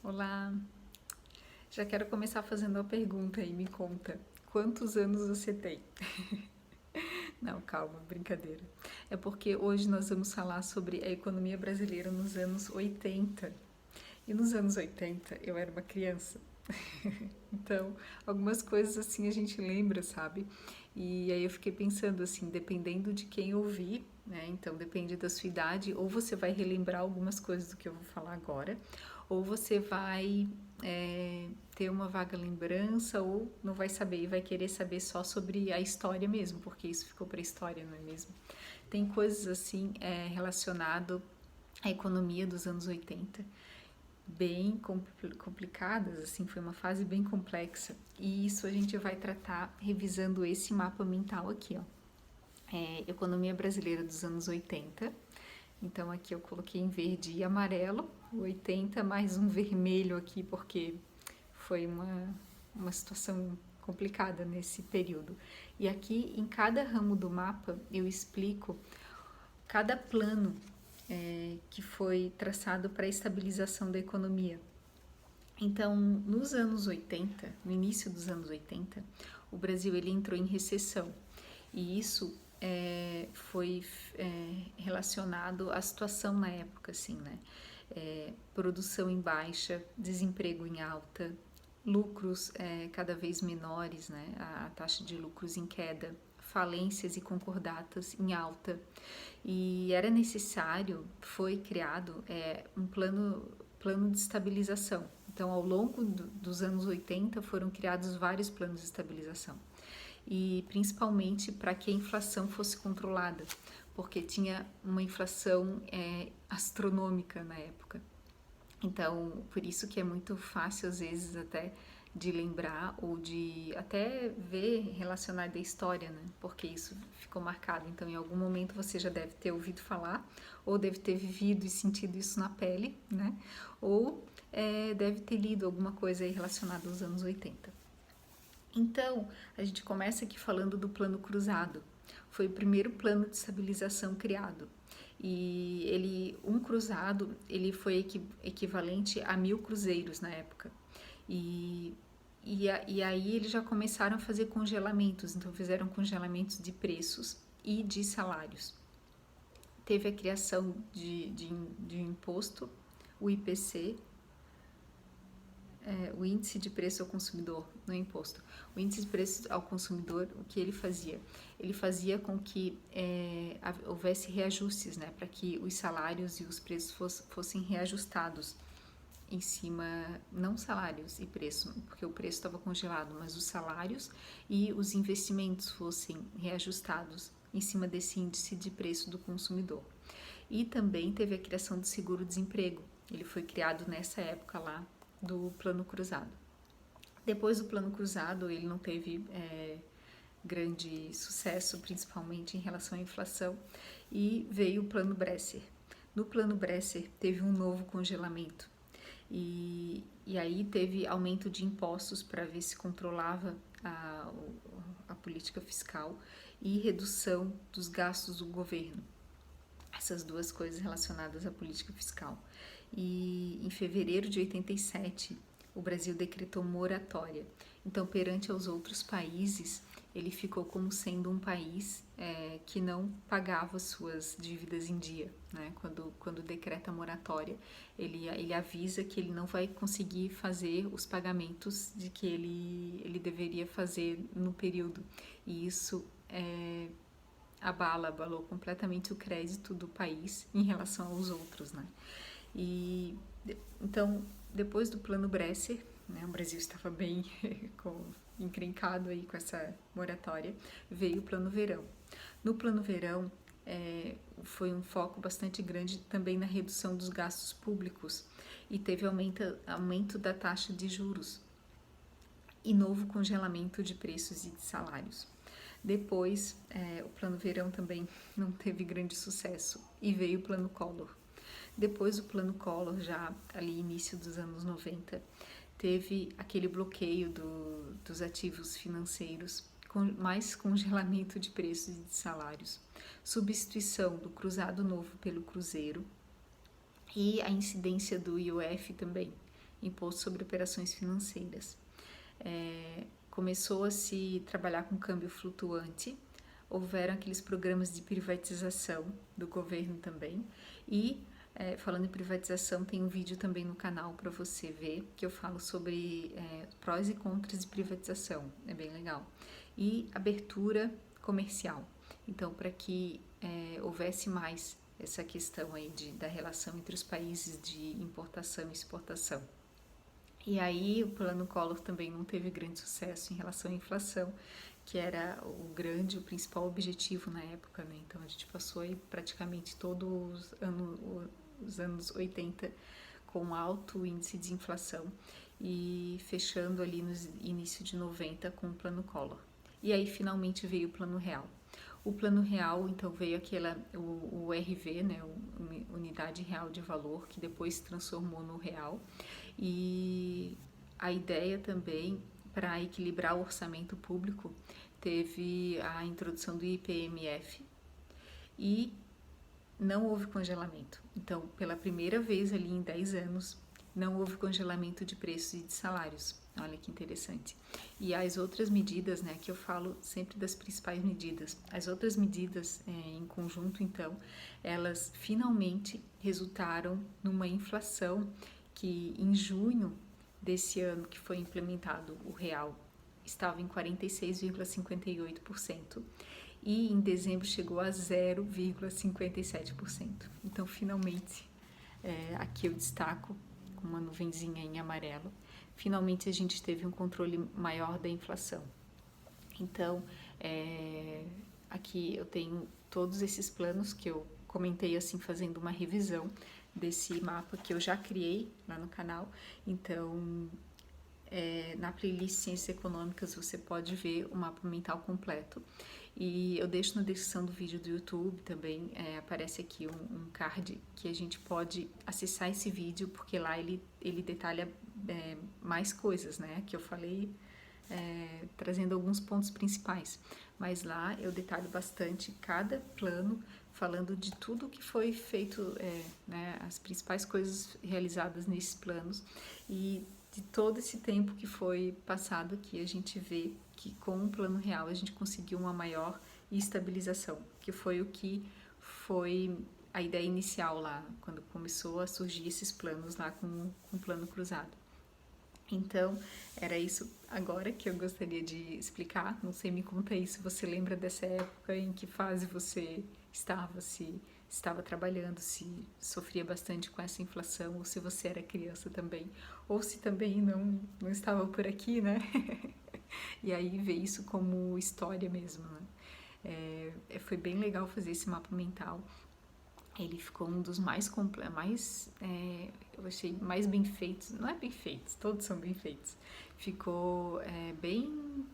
Olá, já quero começar fazendo uma pergunta aí, me conta. Quantos anos você tem? Não, calma, brincadeira. É porque hoje nós vamos falar sobre a economia brasileira nos anos 80. E nos anos 80 eu era uma criança. Então, algumas coisas assim a gente lembra, sabe? E aí eu fiquei pensando assim, dependendo de quem ouvir, né? Então depende da sua idade, ou você vai relembrar algumas coisas do que eu vou falar agora, ou você vai ter uma vaga lembrança, ou não vai saber e vai querer saber só sobre a história mesmo, porque isso ficou para a história, não é mesmo? Tem coisas assim relacionado à economia dos anos 80 bem complicadas, assim, foi uma fase bem complexa. E isso a gente vai tratar revisando esse mapa mental aqui, ó. Economia brasileira dos anos 80. Então aqui eu coloquei em verde e amarelo, 80 mais um vermelho aqui, porque foi uma situação complicada nesse período. E aqui em cada ramo do mapa eu explico cada plano que foi traçado para a estabilização da economia. Então, nos anos 80, no início dos anos 80, o Brasil ele entrou em recessão e isso foi relacionado à situação na época, assim, né? Produção em baixa, desemprego em alta, lucros cada vez menores, né? A taxa de lucros em queda, falências e concordatas em alta. E era necessário, foi criado um plano de estabilização. Então, ao longo dos anos 80, foram criados vários planos de estabilização. E principalmente para que a inflação fosse controlada, porque tinha uma inflação astronômica na época. Então, por isso que é muito fácil, às vezes, até de lembrar ou de até ver relacionar da história, né? Porque isso ficou marcado. Então, em algum momento você já deve ter ouvido falar, ou deve ter vivido e sentido isso na pele, né? Ou deve ter lido alguma coisa aí relacionada aos anos 80. Então, a gente começa aqui falando do plano cruzado. Foi o primeiro plano de estabilização criado. E um cruzado, ele foi equivalente a 1.000 cruzeiros na época. E aí eles já começaram a fazer congelamentos, então fizeram congelamentos de preços e de salários. Teve a criação de imposto, o IPC, o índice de preço ao consumidor, não é imposto. O índice de preço ao consumidor, o que ele fazia? Ele fazia com que houvesse reajustes, né, para que os salários e os preços fossem reajustados em cima, não salários e preço, porque o preço estava congelado, mas os salários e os investimentos fossem reajustados em cima desse índice de preço do consumidor. E também teve a criação do seguro-desemprego. Ele foi criado nessa época lá do Plano Cruzado. Depois do Plano Cruzado, ele não teve grande sucesso, principalmente em relação à inflação, e veio o Plano Bresser. No Plano Bresser, teve um novo congelamento. E aí teve aumento de impostos para ver se controlava a política fiscal e redução dos gastos do governo. Essas duas coisas relacionadas à política fiscal. E em fevereiro de 87, o Brasil decretou moratória. Então, perante aos outros países, ele ficou como sendo um país que não pagava suas dívidas em dia, né? Quando decreta moratória, ele avisa que ele não vai conseguir fazer os pagamentos de que ele deveria fazer no período. E isso abalou completamente o crédito do país em relação aos outros, né? E então, depois do Plano Bresser, né, o Brasil estava bem encrencado aí com essa moratória, veio o Plano Verão. No Plano Verão, foi um foco bastante grande também na redução dos gastos públicos e teve aumento da taxa de juros e novo congelamento de preços e de salários. Depois, o Plano Verão também não teve grande sucesso e veio o Plano Collor. Depois do Plano Collor, já ali início dos anos 90, teve aquele bloqueio dos ativos financeiros, com mais congelamento de preços e de salários, substituição do cruzado novo pelo cruzeiro e a incidência do IOF também Imposto sobre Operações Financeiras. Começou a se trabalhar com câmbio flutuante, houveram aqueles programas de privatização do governo também, e falando em privatização, tem um vídeo também no canal para você ver, que eu falo sobre prós e contras de privatização, é bem legal. E abertura comercial, então para que houvesse mais essa questão aí da relação entre os países de importação e exportação. E aí o Plano Collor também não teve grande sucesso em relação à inflação, que era o principal objetivo na época, né? Então a gente passou aí praticamente todos os anos 80 com alto índice de inflação e fechando ali no início de 90 com o Plano Collor. E aí finalmente veio o Plano Real. O Plano Real, então, veio o RV, né, Unidade Real de Valor, que depois se transformou no Real. E a ideia também, para equilibrar o orçamento público, teve a introdução do IPMF e não houve congelamento. Então, pela primeira vez ali em 10 anos, não houve congelamento de preços e de salários. Olha que interessante. E as outras medidas, né, que eu falo sempre das principais medidas, as outras medidas em conjunto, então, elas finalmente resultaram numa inflação que em junho desse ano que foi implementado o real estava em 46,58% e em dezembro chegou a 0,57%. Então, finalmente, aqui eu destaco com uma nuvenzinha em amarelo, finalmente a gente teve um controle maior da inflação. Então, aqui eu tenho todos esses planos que eu comentei assim, fazendo uma revisão desse mapa que eu já criei lá no canal. Então, na playlist Ciências Econômicas você pode ver o mapa mental completo. E eu deixo na descrição do vídeo do YouTube também, aparece aqui um card que a gente pode acessar esse vídeo, porque lá ele detalha mais coisas, né, que eu falei, trazendo alguns pontos principais. Mas lá eu detalho bastante cada plano, falando de tudo que foi feito, né, as principais coisas realizadas nesses planos e de todo esse tempo que foi passado aqui, a gente vê que com o Plano Real a gente conseguiu uma maior estabilização, que foi o que foi a ideia inicial lá, quando começou a surgir esses planos lá com o Plano Cruzado. Então, era isso agora que eu gostaria de explicar. Não sei, me conta aí se você lembra dessa época, em que fase você estava, se estava trabalhando, se sofria bastante com essa inflação, ou se você era criança também, ou se também não estava por aqui, né? E aí ver isso como história mesmo, né? Foi bem legal fazer esse mapa mental. Ele ficou um dos mais eu achei mais bem feitos. Não é bem feitos, todos são bem feitos. Ficou bem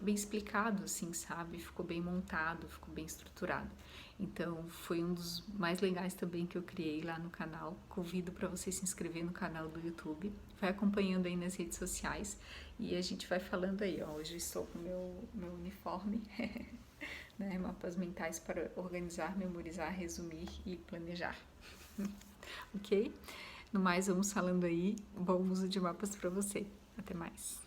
explicado, assim, sabe? Ficou bem montado, ficou bem estruturado. Então, foi um dos mais legais também que eu criei lá no canal. Convido para você se inscrever no canal do YouTube. Vai acompanhando aí nas redes sociais e a gente vai falando aí, ó. Hoje eu estou com meu uniforme, né? Mapas mentais para organizar, memorizar, resumir e planejar. Ok? No mais, vamos falando aí. Bom uso de mapas para você. Até mais.